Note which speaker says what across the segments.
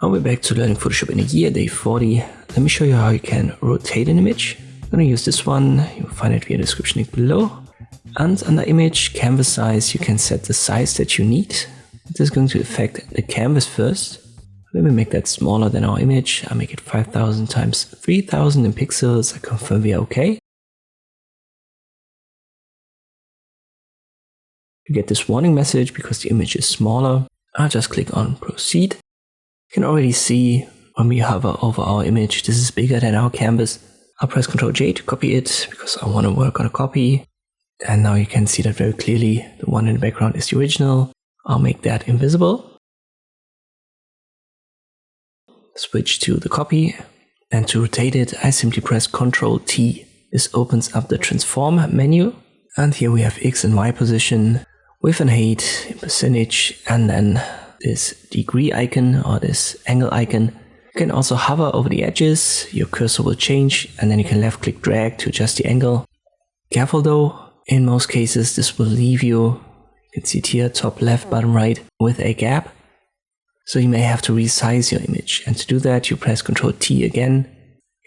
Speaker 1: I'll be back to learning Photoshop in a year, day 40. Let me show you how you can rotate an image. I'm going to use this one. You'll find it via the description link below. And under image, canvas size, you can set the size that you need. This is going to affect the canvas first. Let me make that smaller than our image. I'll make it 5000 times 3000 in pixels. I confirm we are okay. You get this warning message because the image is smaller. I'll just click on proceed. You can already see when we hover over our image, this is bigger than our canvas. I'll press Ctrl J to copy it because I want to work on a copy. And now you can see that very clearly. The one in the background is the original. I'll make that invisible. Switch to the copy. And to rotate it, I simply press Ctrl T. This opens up the transform menu. And here we have X and Y position, width and height in percentage, and then this degree icon or this angle icon. You can also hover over the edges, your cursor will change, and then you can left click drag to adjust the angle. Careful though, in most cases this will leave you can see it here, top left, bottom right, with a gap. So you may have to resize your image, and to do that you press Ctrl T again,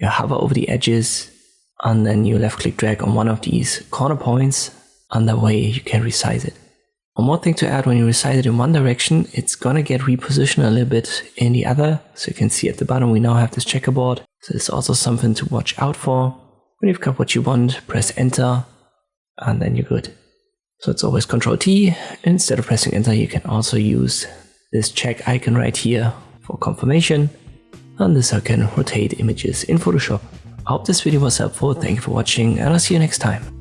Speaker 1: you hover over the edges, and then you left click drag on one of these corner points, and that way you can resize it. One more thing to add, when you resize it in one direction, it's gonna get repositioned a little bit in the other. So you can see at the bottom we now have this checkerboard. So it's also something to watch out for. When you've got what you want, press enter, and then you're good. So it's always Ctrl T. Instead of pressing enter, you can also use this check icon right here for confirmation. And this I can rotate images in Photoshop. I hope this video was helpful. Thank you for watching, and I'll see you next time.